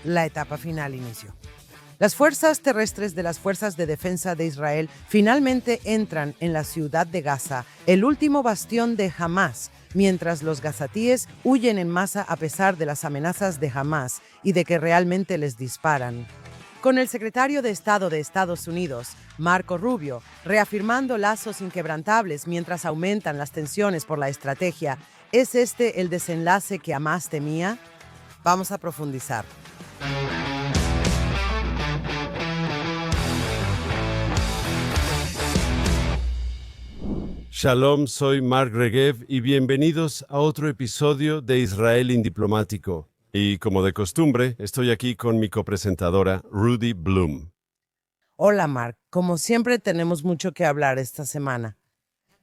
la etapa final inició. Las fuerzas terrestres de las Fuerzas de Defensa de Israel finalmente entran en la ciudad de Gaza, el último bastión de Hamás, mientras los gazatíes huyen en masa a pesar de las amenazas de Hamás y de que realmente les disparan. Con el secretario de Estado de Estados Unidos, Marco Rubio, reafirmando lazos inquebrantables mientras aumentan las tensiones por la estrategia, ¿es este el desenlace que Hamás temía? Vamos a profundizar. Shalom, soy Mark Regev y bienvenidos a otro episodio de Israel Indiplomático. Y como de costumbre, estoy aquí con mi copresentadora, Rudy Bloom. Hola Mark, como siempre tenemos mucho que hablar esta semana.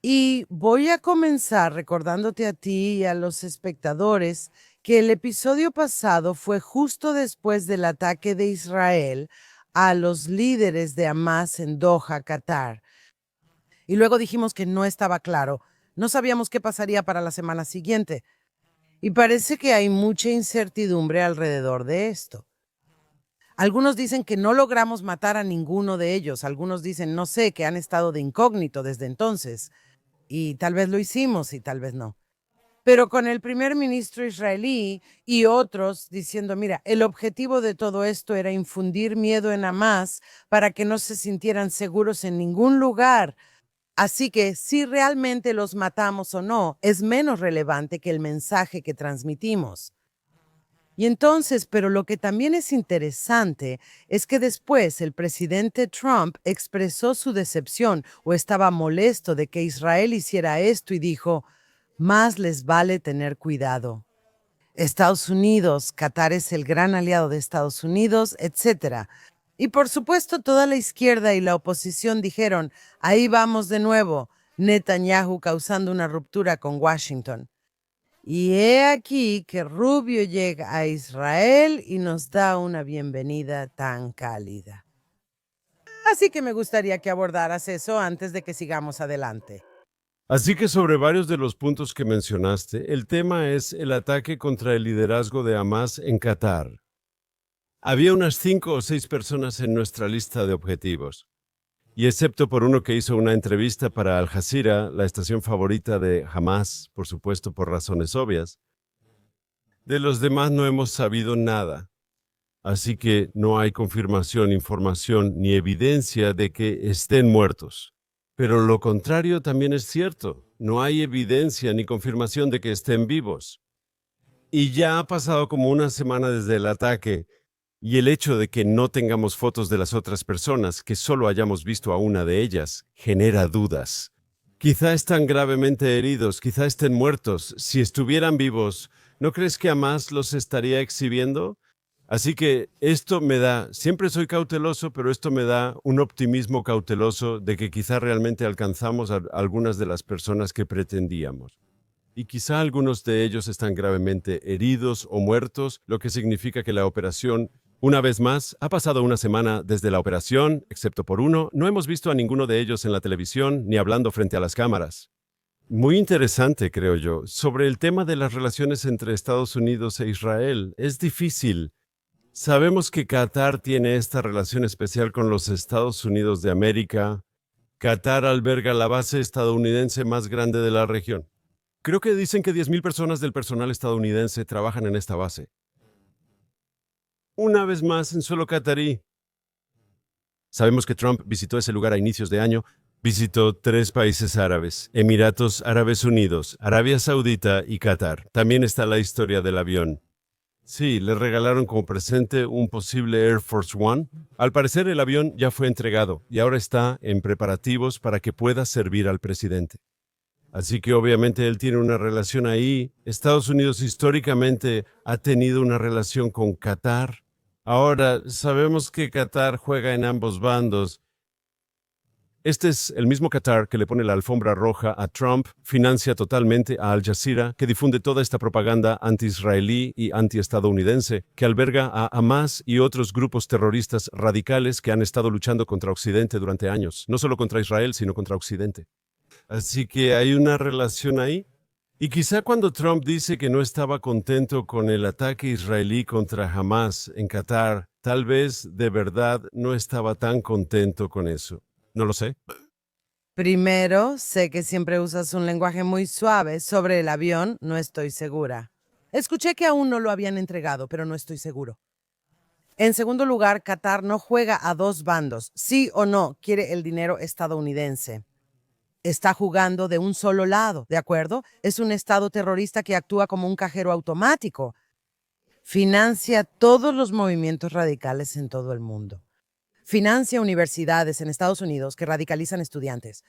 Y voy a comenzar recordándote a ti y a los espectadores que el episodio pasado fue justo después del ataque de Israel a los líderes de Hamás en Doha, Qatar. Y luego dijimos que no estaba claro, no sabíamos qué pasaría para la semana siguiente. Y parece que hay mucha incertidumbre alrededor de esto. Algunos dicen que no logramos matar a ninguno de ellos, algunos dicen, no sé, que han estado de incógnito desde entonces. Y tal vez lo hicimos y tal vez no. Pero con el primer ministro israelí y otros diciendo, mira, el objetivo de todo esto era infundir miedo en Hamás para que no se sintieran seguros en ningún lugar. Así que si realmente los matamos o no, es menos relevante que el mensaje que transmitimos. Y entonces, pero lo que también es interesante es que después el presidente Trump expresó su decepción o estaba molesto de que Israel hiciera esto y dijo, más les vale tener cuidado. Estados Unidos, Qatar es el gran aliado de Estados Unidos, etc. Y por supuesto toda la izquierda y la oposición dijeron, ahí vamos de nuevo, Netanyahu causando una ruptura con Washington. Y he aquí que Rubio llega a Israel y nos da una bienvenida tan cálida. Así que me gustaría que abordaras eso antes de que sigamos adelante. Así que sobre varios de los puntos que mencionaste, el tema es el ataque contra el liderazgo de Hamás en Qatar. Había unas 5 o 6 personas en nuestra lista de objetivos. Y excepto por uno que hizo una entrevista para Al Jazeera, la estación favorita de Hamás, por supuesto por razones obvias, de los demás no hemos sabido nada. Así que no hay confirmación, información ni evidencia de que estén muertos. Pero lo contrario también es cierto. No hay evidencia ni confirmación de que estén vivos. Y ya ha pasado como una semana desde el ataque. Y el hecho de que no tengamos fotos de las otras personas, que solo hayamos visto a una de ellas, genera dudas. Quizá están gravemente heridos, quizá estén muertos. Si estuvieran vivos, ¿no crees que Hamás los estaría exhibiendo? Así que esto me da, siempre soy cauteloso, pero esto me da un optimismo cauteloso de que quizá realmente alcanzamos a algunas de las personas que pretendíamos. Y quizá algunos de ellos están gravemente heridos o muertos, lo que significa que la operación, una vez más, ha pasado una semana desde la operación, excepto por uno, no hemos visto a ninguno de ellos en la televisión ni hablando frente a las cámaras. Muy interesante, creo yo, sobre el tema de las relaciones entre Estados Unidos e Israel. Es difícil. Sabemos que Qatar tiene esta relación especial con los Estados Unidos de América. Qatar alberga la base estadounidense más grande de la región. Creo que dicen que 10,000 personas del personal estadounidense trabajan en esta base. Una vez más en suelo qatarí. Sabemos que Trump visitó ese lugar a inicios de año. Visitó 3 países árabes, Emiratos Árabes Unidos, Arabia Saudita y Qatar. También está la historia del avión. Sí, le regalaron como presente un posible Air Force One. Al parecer el avión ya fue entregado y ahora está en preparativos para que pueda servir al presidente. Así que obviamente él tiene una relación ahí. Estados Unidos históricamente ha tenido una relación con Qatar. Ahora, sabemos que Qatar juega en ambos bandos. Este es el mismo Qatar que le pone la alfombra roja a Trump, financia totalmente a Al Jazeera, que difunde toda esta propaganda anti-israelí y anti-estadounidense, que alberga a Hamás y otros grupos terroristas radicales que han estado luchando contra Occidente durante años, no solo contra Israel, sino contra Occidente. Así que hay una relación ahí. Y quizá cuando Trump dice que no estaba contento con el ataque israelí contra Hamas en Qatar, tal vez de verdad no estaba tan contento con eso. No lo sé. Primero, sé que siempre usas un lenguaje muy suave. Sobre el avión, no estoy segura. Escuché que aún no lo habían entregado, pero no estoy seguro. En segundo lugar, Qatar no juega a dos bandos. Sí o no quiere el dinero estadounidense. Está jugando de un solo lado, ¿de acuerdo? Es un estado terrorista que actúa como un cajero automático. Financia todos los movimientos radicales en todo el mundo. Financia universidades en Estados Unidos que radicalizan estudiantes.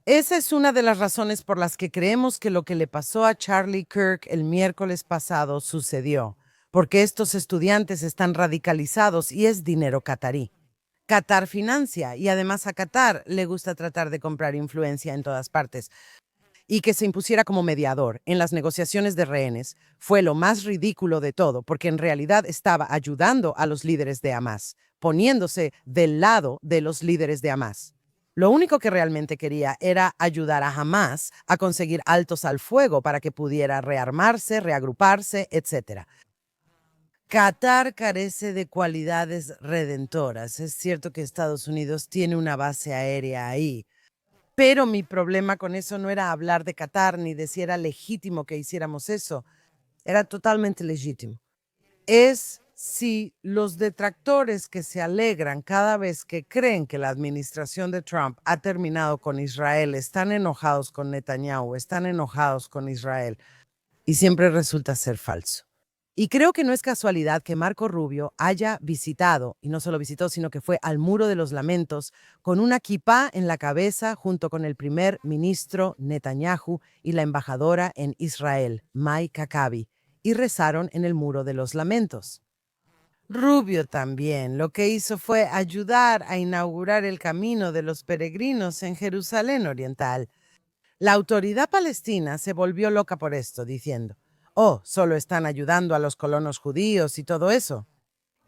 Esa es una de las razones por las que creemos que lo que le pasó a Charlie Kirk el miércoles pasado sucedió, porque estos estudiantes están radicalizados y es dinero catarí. Qatar financia y además a Qatar le gusta tratar de comprar influencia en todas partes. Y que se impusiera como mediador en las negociaciones de rehenes fue lo más ridículo de todo, porque en realidad estaba ayudando a los líderes de Hamas, poniéndose del lado de los líderes de Hamas. Lo único que realmente quería era ayudar a Hamas a conseguir altos al fuego para que pudiera rearmarse, reagruparse, etc. Qatar carece de cualidades redentoras. Es cierto que Estados Unidos tiene una base aérea ahí, pero mi problema con eso no era hablar de Qatar ni de si era legítimo que hiciéramos eso. Era totalmente legítimo. Es si los detractores que se alegran cada vez que creen que la administración de Trump ha terminado con Israel están enojados con Netanyahu, están enojados con Israel, y siempre resulta ser falso. Y creo que no es casualidad que Marco Rubio haya visitado, y no solo visitó, sino que fue al Muro de los Lamentos con una kipá en la cabeza junto con el primer ministro Netanyahu y la embajadora en Israel, Mai Kakabi, y rezaron en el Muro de los Lamentos. Rubio también lo que hizo fue ayudar a inaugurar el camino de los peregrinos en Jerusalén Oriental. La autoridad palestina se volvió loca por esto, diciendo: oh, solo están ayudando a los colonos judíos y todo eso.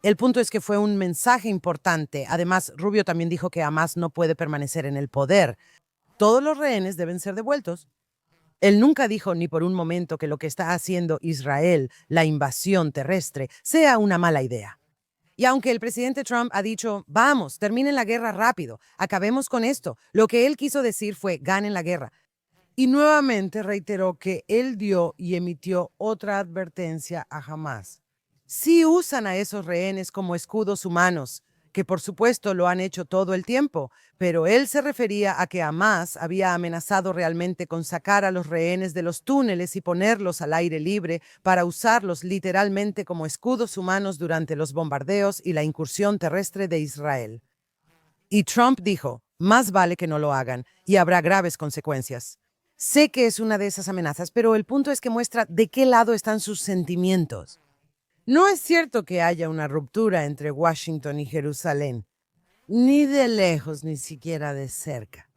El punto es que fue un mensaje importante. Además, Rubio también dijo que Hamas no puede permanecer en el poder. Todos los rehenes deben ser devueltos. Él nunca dijo ni por un momento que lo que está haciendo Israel, la invasión terrestre, sea una mala idea. Y aunque el presidente Trump ha dicho, vamos, terminen la guerra rápido, acabemos con esto, lo que él quiso decir fue, ganen la guerra. Y nuevamente reiteró que él dio y emitió otra advertencia a Hamas. Sí usan a esos rehenes como escudos humanos, que por supuesto lo han hecho todo el tiempo, pero él se refería a que Hamas había amenazado realmente con sacar a los rehenes de los túneles y ponerlos al aire libre para usarlos literalmente como escudos humanos durante los bombardeos y la incursión terrestre de Israel. Y Trump dijo, más vale que no lo hagan y habrá graves consecuencias. Sé que es una de esas amenazas, pero el punto es que muestra de qué lado están sus sentimientos. No es cierto que haya una ruptura entre Washington y Jerusalén, ni de lejos, ni siquiera de cerca.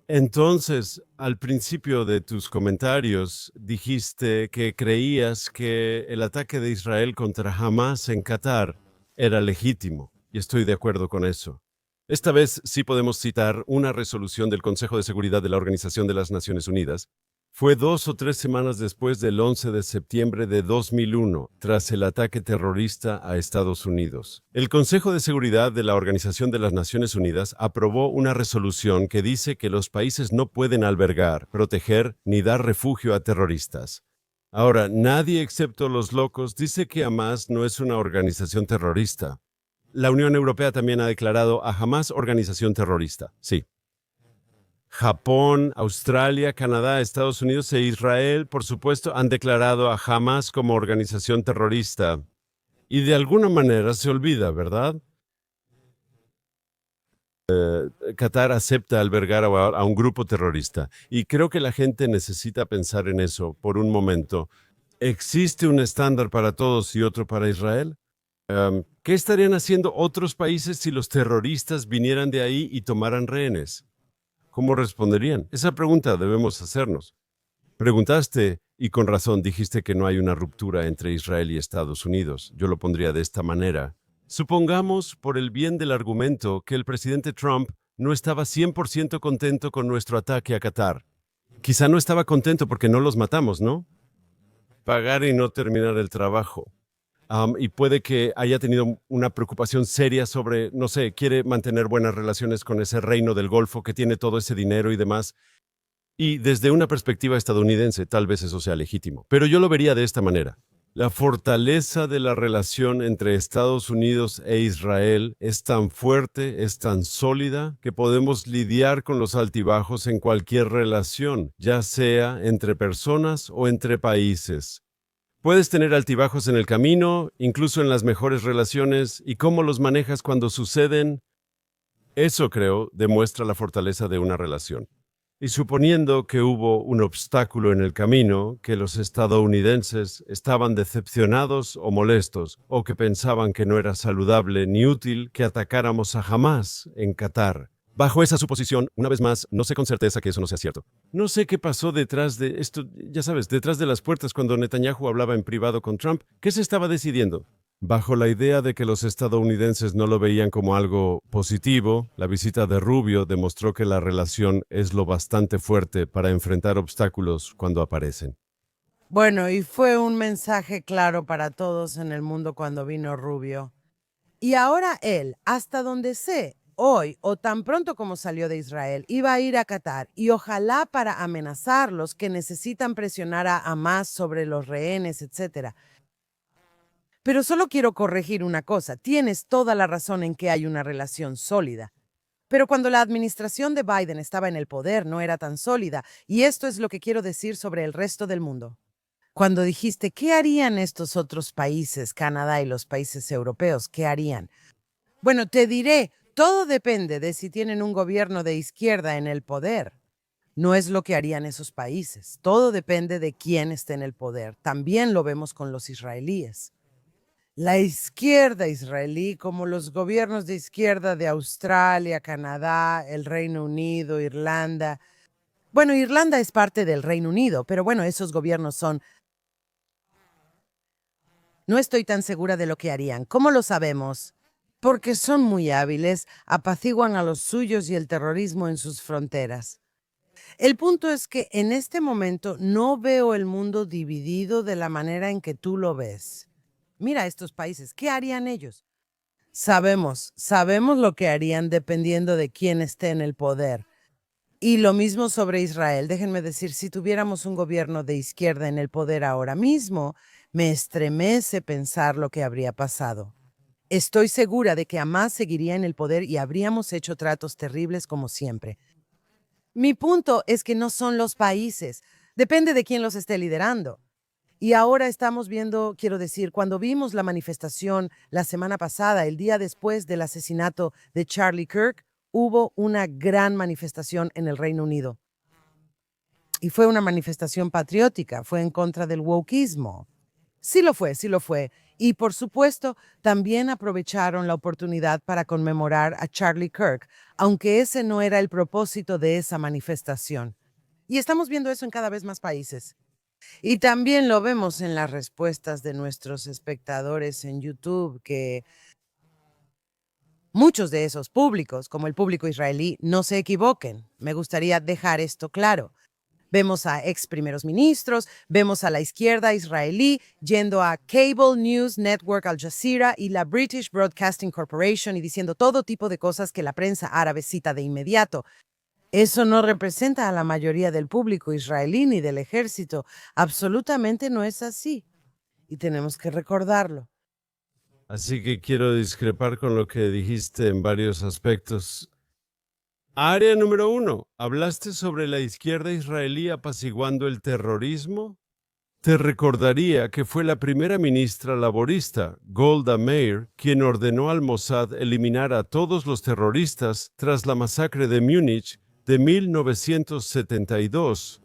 Entonces, al principio de tus comentarios, dijiste que creías que el ataque de Israel contra Hamas en Qatar era legítimo, y estoy de acuerdo con eso. Esta vez sí podemos citar una resolución del Consejo de Seguridad de la Organización de las Naciones Unidas. Fue 2 o 3 semanas después del 11 de septiembre de 2001, tras el ataque terrorista a Estados Unidos. El Consejo de Seguridad de la Organización de las Naciones Unidas aprobó una resolución que dice que los países no pueden albergar, proteger ni dar refugio a terroristas. Ahora, nadie excepto los locos dice que Hamas no es una organización terrorista. La Unión Europea también ha declarado a Hamas organización terrorista, sí. Japón, Australia, Canadá, Estados Unidos e Israel, por supuesto, han declarado a Hamas como organización terrorista. Y de alguna manera se olvida, ¿verdad? Qatar acepta albergar a un grupo terrorista. Y creo que la gente necesita pensar en eso por un momento. ¿Existe un estándar para todos y otro para Israel? ¿Qué estarían haciendo otros países si los terroristas vinieran de ahí y tomaran rehenes? ¿Cómo responderían? Esa pregunta debemos hacernos. Preguntaste, y con razón dijiste que no hay una ruptura entre Israel y Estados Unidos. Yo lo pondría de esta manera. Supongamos, por el bien del argumento, que el presidente Trump no estaba 100% contento con nuestro ataque a Qatar. Quizá no estaba contento porque no los matamos, ¿no? Pagar y no terminar el trabajo. Y puede que haya tenido una preocupación seria sobre, no sé, quiere mantener buenas relaciones con ese reino del Golfo que tiene todo ese dinero y demás. Y desde una perspectiva estadounidense, tal vez eso sea legítimo. Pero yo lo vería de esta manera. La fortaleza de la relación entre Estados Unidos e Israel es tan fuerte, es tan sólida, que podemos lidiar con los altibajos en cualquier relación, ya sea entre personas o entre países. Puedes tener altibajos en el camino, incluso en las mejores relaciones, y cómo los manejas cuando suceden. Eso, creo, demuestra la fortaleza de una relación. Y suponiendo que hubo un obstáculo en el camino, que los estadounidenses estaban decepcionados o molestos, o que pensaban que no era saludable ni útil que atacáramos a Hamás en Qatar. Bajo esa suposición, una vez más, no sé con certeza que eso no sea cierto. No sé qué pasó detrás de esto, ya sabes, detrás de las puertas cuando Netanyahu hablaba en privado con Trump. ¿Qué se estaba decidiendo? Bajo la idea de que los estadounidenses no lo veían como algo positivo, la visita de Rubio demostró que la relación es lo bastante fuerte para enfrentar obstáculos cuando aparecen. Bueno, y fue un mensaje claro para todos en el mundo cuando vino Rubio. Y ahora él, hasta donde sé, hoy o tan pronto como salió de Israel, iba a ir a Qatar y ojalá para amenazarlos que necesitan presionar a Hamas sobre los rehenes, etc. Pero solo quiero corregir una cosa. Tienes toda la razón en que hay una relación sólida. Pero cuando la administración de Biden estaba en el poder no era tan sólida, y esto es lo que quiero decir sobre el resto del mundo. Cuando dijiste, ¿qué harían estos otros países, Canadá y los países europeos? ¿Qué harían? Bueno, te diré, todo depende de si tienen un gobierno de izquierda en el poder. No es lo que harían esos países. Todo depende de quién esté en el poder. También lo vemos con los israelíes. La izquierda israelí, como los gobiernos de izquierda de Australia, Canadá, el Reino Unido, Irlanda. Bueno, Irlanda es parte del Reino Unido, pero bueno, esos gobiernos son... No estoy tan segura de lo que harían. ¿Cómo lo sabemos? Porque son muy hábiles, apaciguan a los suyos y el terrorismo en sus fronteras. El punto es que en este momento no veo el mundo dividido de la manera en que tú lo ves. Mira estos países, ¿qué harían ellos? Sabemos lo que harían dependiendo de quién esté en el poder. Y lo mismo sobre Israel. Déjenme decir, si tuviéramos un gobierno de izquierda en el poder ahora mismo, me estremece pensar lo que habría pasado. Estoy segura de que Hamás seguiría en el poder y habríamos hecho tratos terribles como siempre. Mi punto es que no son los países. Depende de quién los esté liderando. Y ahora estamos viendo, quiero decir, cuando vimos la manifestación la semana pasada, el día después del asesinato de Charlie Kirk, hubo una gran manifestación en el Reino Unido. Y fue una manifestación patriótica, fue en contra del wokeismo. Sí lo fue, sí lo fue. Y por supuesto, también aprovecharon la oportunidad para conmemorar a Charlie Kirk, aunque ese no era el propósito de esa manifestación. Y estamos viendo eso en cada vez más países. Y también lo vemos en las respuestas de nuestros espectadores en YouTube, que muchos de esos públicos, como el público israelí, no se equivoquen. Me gustaría dejar esto claro. Vemos a ex primeros ministros, vemos a la izquierda israelí yendo a Cable News Network Al Jazeera y la British Broadcasting Corporation y diciendo todo tipo de cosas que la prensa árabe cita de inmediato. Eso no representa a la mayoría del público israelí ni del ejército. Absolutamente no es así. Y tenemos que recordarlo. Así que quiero discrepar con lo que dijiste en varios aspectos. Área número 1. ¿Hablaste sobre la izquierda israelí apaciguando el terrorismo? Te recordaría que fue la primera ministra laborista, Golda Meir, quien ordenó al Mossad eliminar a todos los terroristas tras la masacre de Múnich de 1972.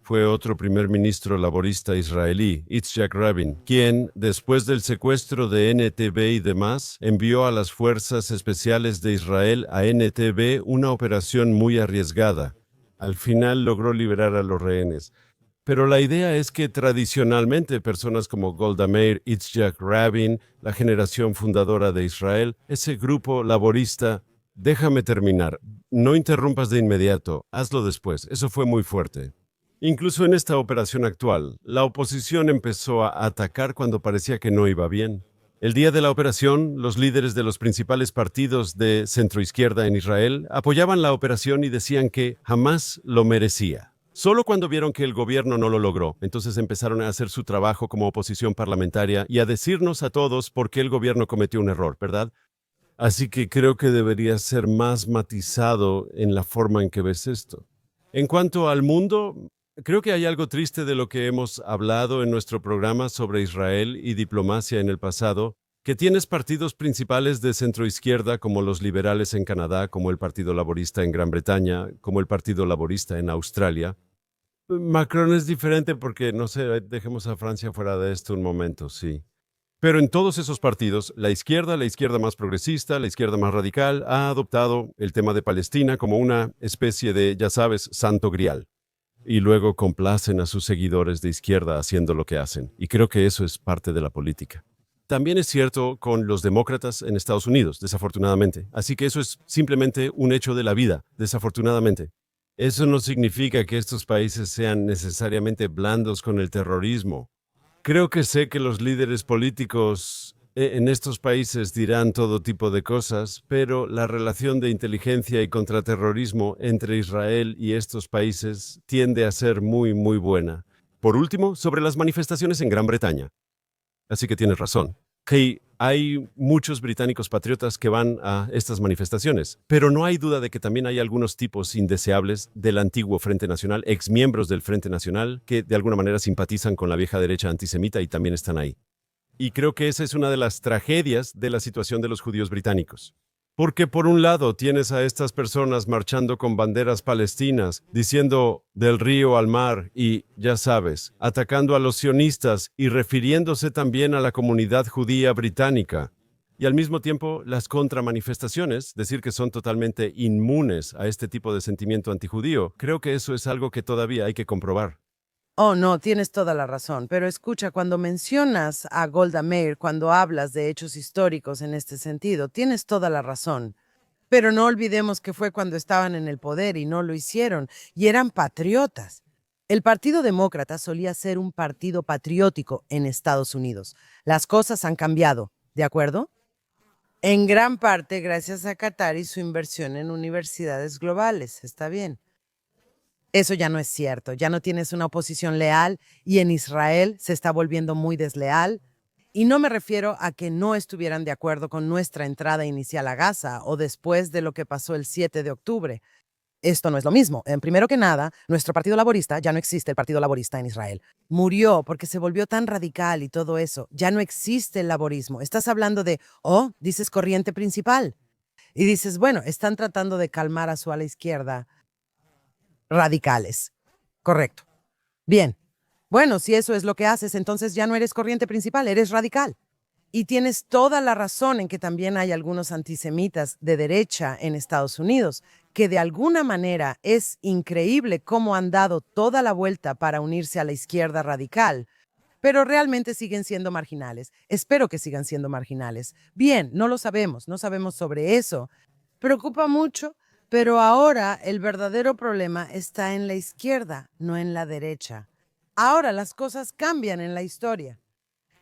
Fue otro primer ministro laborista israelí, Yitzhak Rabin, quien, después del secuestro de NTB y demás, envió a las Fuerzas Especiales de Israel a NTB una operación muy arriesgada. Al final logró liberar a los rehenes. Pero la idea es que tradicionalmente personas como Golda Meir, Yitzhak Rabin, la generación fundadora de Israel, ese grupo laborista... Déjame terminar. No interrumpas de inmediato. Hazlo después. Eso fue muy fuerte. Incluso en esta operación actual, la oposición empezó a atacar cuando parecía que no iba bien. El día de la operación, los líderes de los principales partidos de centroizquierda en Israel apoyaban la operación y decían que jamás lo merecía. Solo cuando vieron que el gobierno no lo logró, entonces empezaron a hacer su trabajo como oposición parlamentaria y a decirnos a todos por qué el gobierno cometió un error, ¿verdad? Así que creo que debería ser más matizado en la forma en que ves esto. En cuanto al mundo, creo que hay algo triste de lo que hemos hablado en nuestro programa sobre Israel y diplomacia en el pasado, que tienes partidos principales de centroizquierda como los liberales en Canadá, como el Partido Laborista en Gran Bretaña, como el Partido Laborista en Australia. Macron es diferente porque, no sé, dejemos a Francia fuera de esto un momento, sí. Pero en todos esos partidos, la izquierda más progresista, la izquierda más radical, ha adoptado el tema de Palestina como una especie de, ya sabes, santo grial. Y luego complacen a sus seguidores de izquierda haciendo lo que hacen. Y creo que eso es parte de la política. También es cierto con los demócratas en Estados Unidos, desafortunadamente. Así que eso es simplemente un hecho de la vida, desafortunadamente. Eso no significa que estos países sean necesariamente blandos con el terrorismo. Creo que sé que los líderes políticos en estos países dirán todo tipo de cosas, pero la relación de inteligencia y contraterrorismo entre Israel y estos países tiende a ser muy, muy buena. Por último, sobre las manifestaciones en Gran Bretaña. Así que tienes razón, que hay muchos británicos patriotas que van a estas manifestaciones, pero no hay duda de que también hay algunos tipos indeseables del antiguo Frente Nacional, exmiembros del Frente Nacional, que de alguna manera simpatizan con la vieja derecha antisemita y también están ahí. Y creo que esa es una de las tragedias de la situación de los judíos británicos. Porque por un lado tienes a estas personas marchando con banderas palestinas, diciendo del río al mar y, ya sabes, atacando a los sionistas y refiriéndose también a la comunidad judía británica. Y al mismo tiempo las contramanifestaciones, decir que son totalmente inmunes a este tipo de sentimiento antijudío, creo que eso es algo que todavía hay que comprobar. Oh, no, tienes toda la razón. Pero escucha, cuando mencionas a Golda Meir, cuando hablas de hechos históricos en este sentido, tienes toda la razón. Pero no olvidemos que fue cuando estaban en el poder y no lo hicieron, y eran patriotas. El Partido Demócrata solía ser un partido patriótico en Estados Unidos. Las cosas han cambiado, ¿de acuerdo? En gran parte gracias a Qatar y su inversión en universidades globales, está bien. Eso ya no es cierto, ya no tienes una oposición leal y en Israel se está volviendo muy desleal. Y no me refiero a que no estuvieran de acuerdo con nuestra entrada inicial a Gaza o después de lo que pasó el 7 de octubre. Esto no es lo mismo. Primero que nada, nuestro Partido Laborista, ya no existe el Partido Laborista en Israel. Murió porque se volvió tan radical y todo eso. Ya no existe el laborismo. Estás hablando de, oh, dices corriente principal. Y dices, bueno, están tratando de calmar a su ala izquierda radicales. Correcto. Bien. Bueno, si eso es lo que haces, entonces ya no eres corriente principal, eres radical. Y tienes toda la razón en que también hay algunos antisemitas de derecha en Estados Unidos, que de alguna manera es increíble cómo han dado toda la vuelta para unirse a la izquierda radical, pero realmente siguen siendo marginales. Espero que sigan siendo marginales. Bien, no lo sabemos, no sabemos sobre eso. Preocupa mucho, pero ahora el verdadero problema está en la izquierda, no en la derecha. Ahora las cosas cambian en la historia.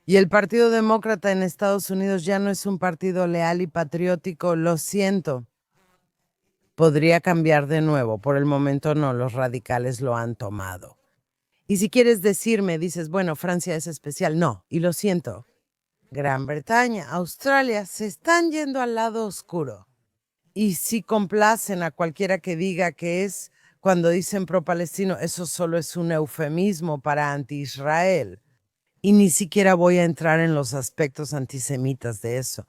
Y el Partido Demócrata en Estados Unidos ya no es un partido leal y patriótico, lo siento. Podría cambiar de nuevo, por el momento no, los radicales lo han tomado. Y si quieres decirme, dices, bueno, Francia es especial, no, y lo siento. Gran Bretaña, Australia, se están yendo al lado oscuro. Y si complacen a cualquiera que diga que es, cuando dicen pro-palestino, eso solo es un eufemismo para anti-Israel. Y ni siquiera voy a entrar en los aspectos antisemitas de eso.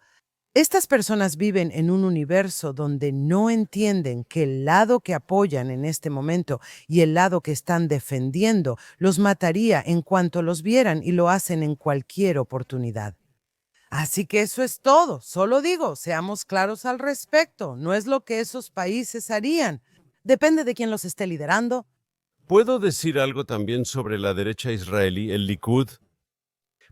Estas personas viven en un universo donde no entienden que el lado que apoyan en este momento y el lado que están defendiendo los mataría en cuanto los vieran y lo hacen en cualquier oportunidad. Así que eso es todo. Solo digo, seamos claros al respecto. No es lo que esos países harían. Depende de quién los esté liderando. ¿Puedo decir algo también sobre la derecha israelí, el Likud?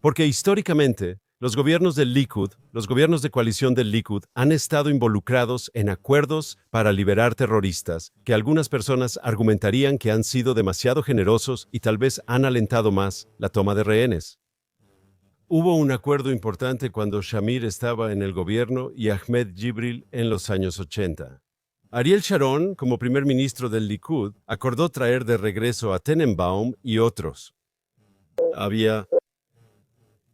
Porque históricamente, Los gobiernos del Likud, los gobiernos de coalición del Likud, han estado involucrados en acuerdos para liberar terroristas, que algunas personas argumentarían que han sido demasiado generosos y tal vez han alentado más la toma de rehenes. Hubo un acuerdo importante cuando Shamir estaba en el gobierno y Ahmed Jibril en los años 80. Ariel Sharon, como primer ministro del Likud, acordó traer de regreso a Tenenbaum y otros. Había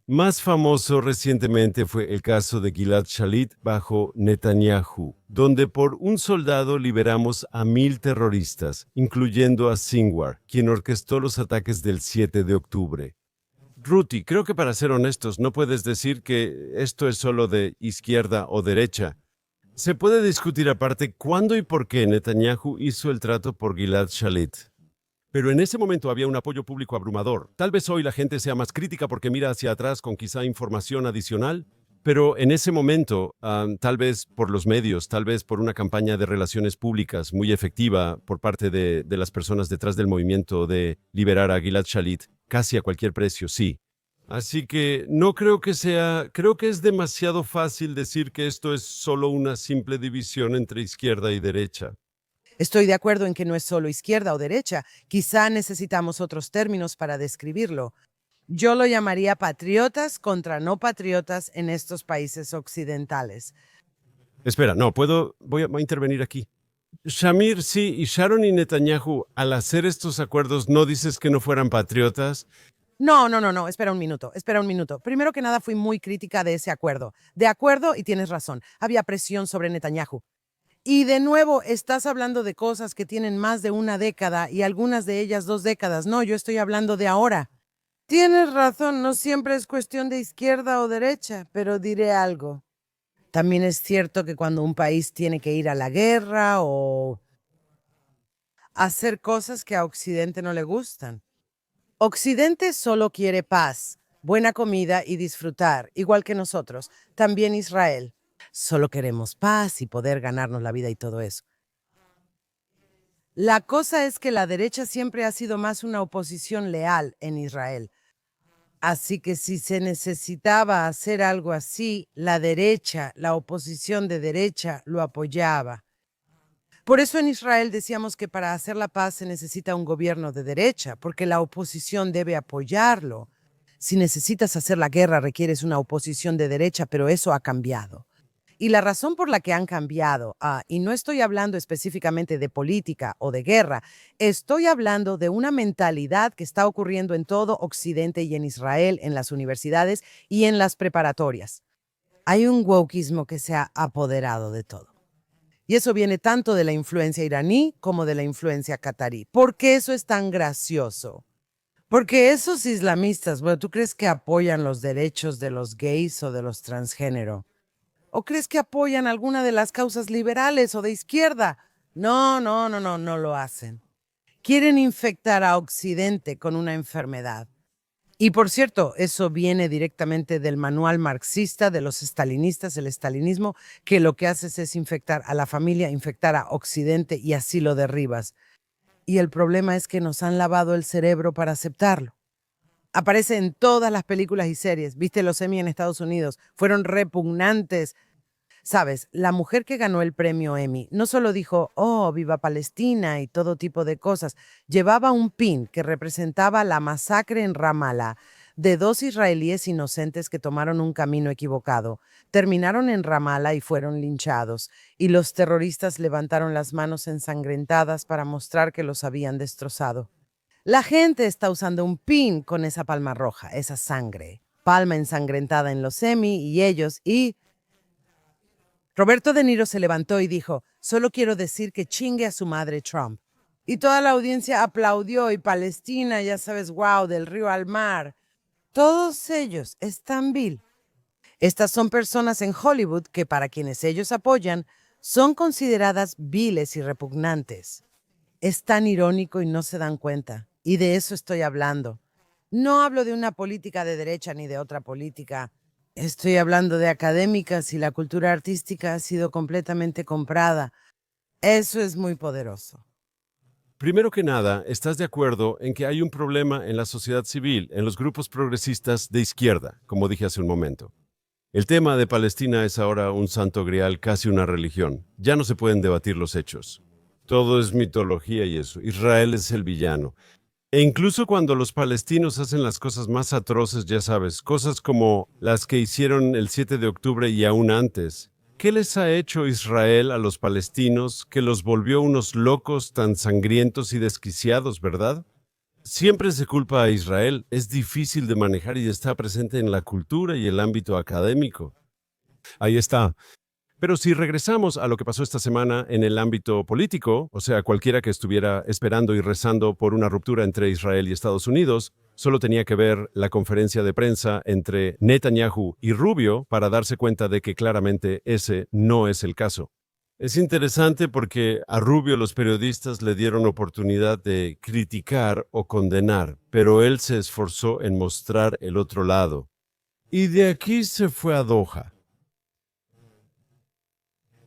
Más famoso recientemente fue el caso de Gilad Shalit bajo Netanyahu, donde por un soldado liberamos a 1,000 terroristas, incluyendo a Sinwar, quien orquestó los ataques del 7 de octubre. Ruti, creo que para ser honestos, no puedes decir que esto es solo de izquierda o derecha. Se puede discutir aparte cuándo y por qué Netanyahu hizo el trato por Gilad Shalit. Pero en ese momento había un apoyo público abrumador. Tal vez hoy la gente sea más crítica porque mira hacia atrás con quizá información adicional, pero en ese momento, tal vez por los medios, tal vez por una campaña de relaciones públicas muy efectiva por parte de las personas detrás del movimiento de liberar a Gilad Shalit, casi a cualquier precio, sí. Así que no creo que creo que es demasiado fácil decir que esto es solo una simple división entre izquierda y derecha. Estoy de acuerdo en que no es solo izquierda o derecha. Quizá necesitamos otros términos para describirlo. Yo lo llamaría patriotas contra no patriotas en estos países occidentales. Espera, no, voy a intervenir aquí. Shamir, sí, y Sharon y Netanyahu, al hacer estos acuerdos, ¿no dices que no fueran patriotas? No, espera un minuto. Primero que nada, fui muy crítica de ese acuerdo. De acuerdo, y tienes razón, había presión sobre Netanyahu. Y de nuevo, estás hablando de cosas que tienen más de una década y algunas de ellas 2 décadas. No, yo estoy hablando de ahora. Tienes razón, no siempre es cuestión de izquierda o derecha, pero diré algo. También es cierto que cuando un país tiene que ir a la guerra o hacer cosas que a Occidente no le gustan. Occidente solo quiere paz, buena comida y disfrutar, igual que nosotros. También Israel. Solo queremos paz y poder ganarnos la vida y todo eso. La cosa es que la derecha siempre ha sido más una oposición leal en Israel. Así que si se necesitaba hacer algo así, la derecha, la oposición de derecha, lo apoyaba. Por eso en Israel decíamos que para hacer la paz se necesita un gobierno de derecha, porque la oposición debe apoyarlo. Si necesitas hacer la guerra, requieres una oposición de derecha, pero eso ha cambiado. Y la razón por la que han cambiado, y no estoy hablando específicamente de política o de guerra, estoy hablando de una mentalidad que está ocurriendo en todo Occidente y en Israel, en las universidades y en las preparatorias. Hay un wokeismo que se ha apoderado de todo. Y eso viene tanto de la influencia iraní como de la influencia catarí. ¿Por qué eso es tan gracioso? Porque esos islamistas, bueno, ¿tú crees que apoyan los derechos de los gays o de los transgénero? ¿O crees que apoyan alguna de las causas liberales o de izquierda? No lo hacen. Quieren infectar a Occidente con una enfermedad. Y por cierto, eso viene directamente del manual marxista de los estalinistas, el estalinismo, que lo que haces es infectar a la familia, infectar a Occidente y así lo derribas. Y el problema es que nos han lavado el cerebro para aceptarlo. Aparece en todas las películas y series. ¿Viste los Emmy en Estados Unidos? Fueron repugnantes. Sabes, la mujer que ganó el premio Emmy no solo dijo, oh, viva Palestina y todo tipo de cosas, llevaba un pin que representaba la masacre en Ramallah de 2 israelíes inocentes que tomaron un camino equivocado. Terminaron en Ramallah y fueron linchados, y los terroristas levantaron las manos ensangrentadas para mostrar que los habían destrozado. La gente está usando un pin con esa palma roja, esa sangre, palma ensangrentada en los Emmy y ellos, y Roberto De Niro se levantó y dijo, solo quiero decir que chingue a su madre Trump. Y toda la audiencia aplaudió y Palestina, ya sabes, wow, del río al mar. Todos ellos están vil. Estas son personas en Hollywood que para quienes ellos apoyan son consideradas viles y repugnantes. Es tan irónico y no se dan cuenta. Y de eso estoy hablando. No hablo de una política de derecha ni de otra política. Estoy hablando de académicas y la cultura artística ha sido completamente comprada. Eso es muy poderoso. Primero que nada, ¿estás de acuerdo en que hay un problema en la sociedad civil, en los grupos progresistas de izquierda, como dije hace un momento? El tema de Palestina es ahora un santo grial, casi una religión. Ya no se pueden debatir los hechos. Todo es mitología y eso. Israel es el villano. E incluso cuando los palestinos hacen las cosas más atroces, ya sabes, cosas como las que hicieron el 7 de octubre y aún antes, ¿qué les ha hecho Israel a los palestinos que los volvió unos locos tan sangrientos y desquiciados, verdad? Siempre se culpa a Israel, es difícil de manejar y está presente en la cultura y el ámbito académico. Ahí está. Pero si regresamos a lo que pasó esta semana en el ámbito político, o sea, cualquiera que estuviera esperando y rezando por una ruptura entre Israel y Estados Unidos, solo tenía que ver la conferencia de prensa entre Netanyahu y Rubio para darse cuenta de que claramente ese no es el caso. Es interesante porque a Rubio los periodistas le dieron oportunidad de criticar o condenar, pero él se esforzó en mostrar el otro lado. Y de aquí se fue a Doha.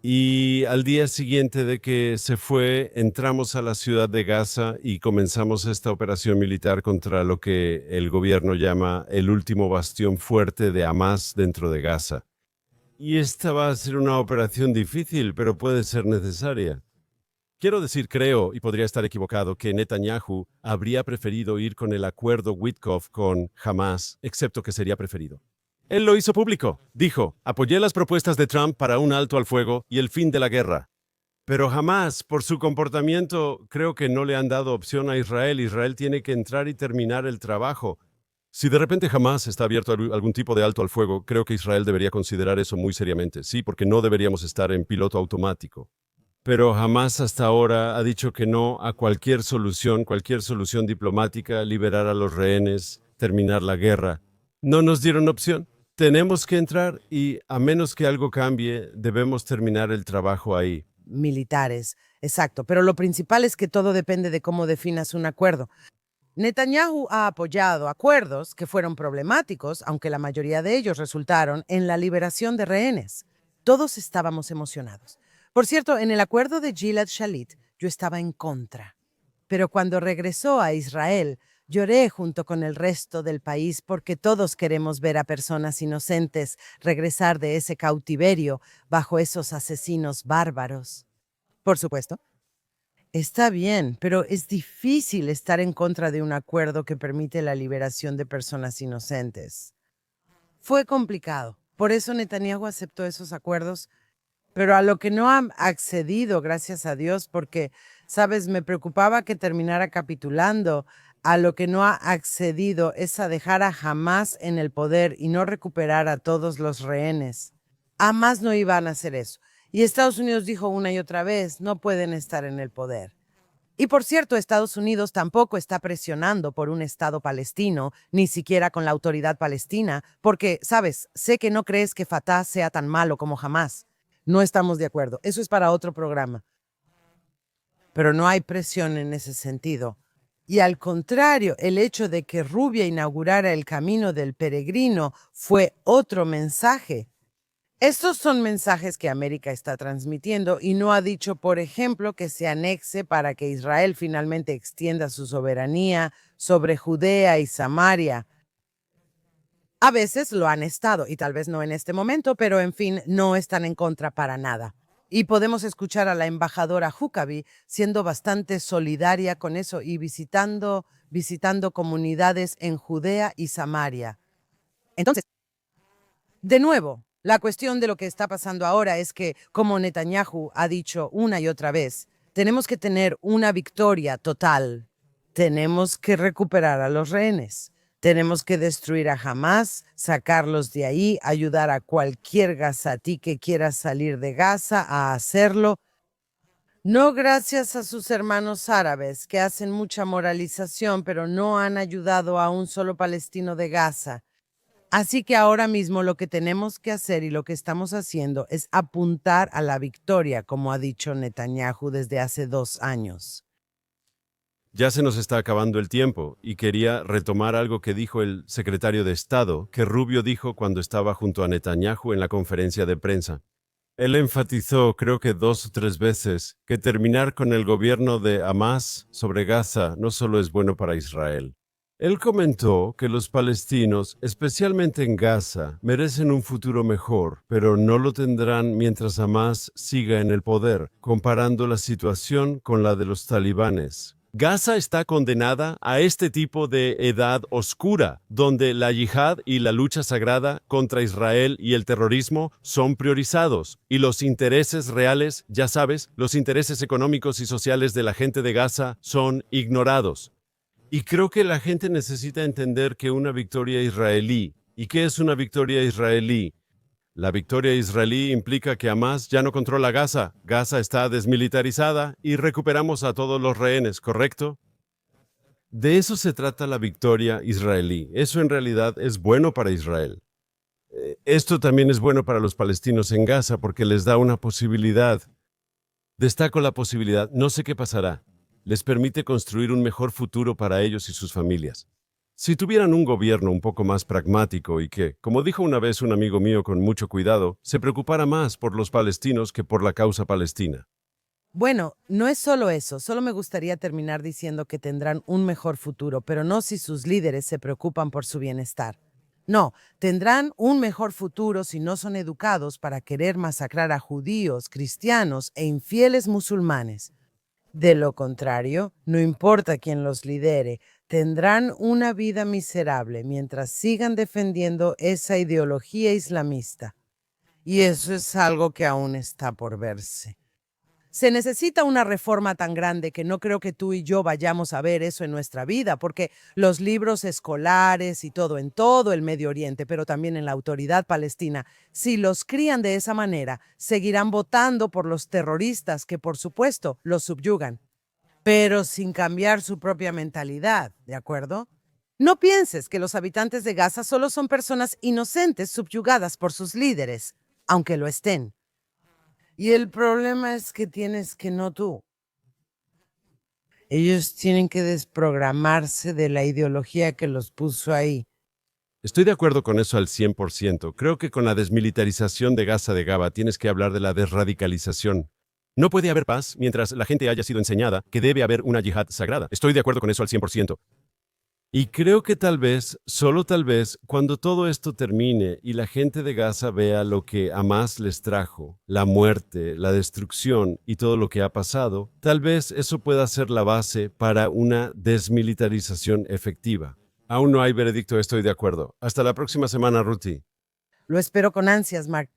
Y al día siguiente de que se fue, entramos a la ciudad de Gaza y comenzamos esta operación militar contra lo que el gobierno llama el último bastión fuerte de Hamás dentro de Gaza. Y esta va a ser una operación difícil, pero puede ser necesaria. Quiero decir, creo, y podría estar equivocado, que Netanyahu habría preferido ir con el acuerdo Witkoff con Hamás, excepto que sería preferido. Él lo hizo público. Dijo, apoyé las propuestas de Trump para un alto al fuego y el fin de la guerra. Pero jamás, por su comportamiento, creo que no le han dado opción a Israel. Israel tiene que entrar y terminar el trabajo. Si de repente jamás está abierto algún tipo de alto al fuego, creo que Israel debería considerar eso muy seriamente. Sí, porque no deberíamos estar en piloto automático. Pero jamás hasta ahora ha dicho que no a cualquier solución diplomática, liberar a los rehenes, terminar la guerra. No nos dieron opción. Tenemos que entrar y, a menos que algo cambie, debemos terminar el trabajo ahí. Militares, exacto. Pero lo principal es que todo depende de cómo definas un acuerdo. Netanyahu ha apoyado acuerdos que fueron problemáticos, aunque la mayoría de ellos resultaron en la liberación de rehenes. Todos estábamos emocionados. Por cierto, en el acuerdo de Gilad Shalit, yo estaba en contra. Pero cuando regresó a Israel, lloré junto con el resto del país porque todos queremos ver a personas inocentes regresar de ese cautiverio bajo esos asesinos bárbaros. Por supuesto. Está bien, pero es difícil estar en contra de un acuerdo que permite la liberación de personas inocentes. Fue complicado. Por eso Netanyahu aceptó esos acuerdos, pero a lo que no han accedido, gracias a Dios, porque, sabes, me preocupaba que terminara capitulando. A lo que no ha accedido es a dejar a Hamás en el poder y no recuperar a todos los rehenes. Hamás no iban a hacer eso. Y Estados Unidos dijo una y otra vez, no pueden estar en el poder. Y por cierto, Estados Unidos tampoco está presionando por un Estado palestino, ni siquiera con la autoridad palestina, porque, sabes, sé que no crees que Fatah sea tan malo como Hamás. No estamos de acuerdo. Eso es para otro programa. Pero no hay presión en ese sentido. Y al contrario, el hecho de que Rubio inaugurara el camino del peregrino fue otro mensaje. Estos son mensajes que América está transmitiendo y no ha dicho, por ejemplo, que se anexe para que Israel finalmente extienda su soberanía sobre Judea y Samaria. A veces lo han estado, y tal vez no en este momento, pero en fin, no están en contra para nada. Y podemos escuchar a la embajadora Huckabee siendo bastante solidaria con eso y visitando comunidades en Judea y Samaria. Entonces, de nuevo, la cuestión de lo que está pasando ahora es que, como Netanyahu ha dicho una y otra vez, tenemos que tener una victoria total. Tenemos que recuperar a los rehenes. Tenemos que destruir a Hamás, sacarlos de ahí, ayudar a cualquier gazatí que quiera salir de Gaza a hacerlo. No gracias a sus hermanos árabes, que hacen mucha moralización, pero no han ayudado a un solo palestino de Gaza. Así que ahora mismo lo que tenemos que hacer y lo que estamos haciendo es apuntar a la victoria, como ha dicho Netanyahu desde hace 2 años. Ya se nos está acabando el tiempo y quería retomar algo que dijo el secretario de Estado, que Rubio dijo cuando estaba junto a Netanyahu en la conferencia de prensa. Él enfatizó, creo que 2 o 3 veces, que terminar con el gobierno de Hamás sobre Gaza no solo es bueno para Israel. Él comentó que los palestinos, especialmente en Gaza, merecen un futuro mejor, pero no lo tendrán mientras Hamás siga en el poder, comparando la situación con la de los talibanes. Gaza está condenada a este tipo de edad oscura, donde la yihad y la lucha sagrada contra Israel y el terrorismo son priorizados, y los intereses reales, ya sabes, los intereses económicos y sociales de la gente de Gaza son ignorados. Y creo que la gente necesita entender que una victoria israelí, ¿y qué es una victoria israelí? La victoria israelí implica que Hamás ya no controla Gaza, Gaza está desmilitarizada y recuperamos a todos los rehenes, ¿correcto? De eso se trata la victoria israelí. Eso en realidad es bueno para Israel. Esto también es bueno para los palestinos en Gaza porque les da una posibilidad. Destaco la posibilidad, no sé qué pasará. Les permite construir un mejor futuro para ellos y sus familias. Si tuvieran un gobierno un poco más pragmático y que, como dijo una vez un amigo mío con mucho cuidado, se preocupara más por los palestinos que por la causa palestina. Bueno, no es solo eso, solo me gustaría terminar diciendo que tendrán un mejor futuro, pero no si sus líderes se preocupan por su bienestar. No, tendrán un mejor futuro si no son educados para querer masacrar a judíos, cristianos e infieles musulmanes. De lo contrario, no importa quién los lidere, tendrán una vida miserable mientras sigan defendiendo esa ideología islamista. Y eso es algo que aún está por verse. Se necesita una reforma tan grande que no creo que tú y yo vayamos a ver eso en nuestra vida, porque los libros escolares y todo el Medio Oriente, pero también en la autoridad palestina, si los crían de esa manera, seguirán votando por los terroristas que, por supuesto, los subyugan, pero sin cambiar su propia mentalidad, ¿de acuerdo? No pienses que los habitantes de Gaza solo son personas inocentes subyugadas por sus líderes, aunque lo estén. Y el problema es que tienes que no tú. Ellos tienen que desprogramarse de la ideología que los puso ahí. Estoy de acuerdo con eso al 100%. Creo que con la desmilitarización de Gaza de Gaba tienes que hablar de la desradicalización. No puede haber paz mientras la gente haya sido enseñada que debe haber una yihad sagrada. Estoy de acuerdo con eso al 100%. Y creo que tal vez, solo tal vez, cuando todo esto termine y la gente de Gaza vea lo que Hamás les trajo, la muerte, la destrucción y todo lo que ha pasado, tal vez eso pueda ser la base para una desmilitarización efectiva. Aún no hay veredicto, estoy de acuerdo. Hasta la próxima semana, Ruti. Lo espero con ansias, Mark.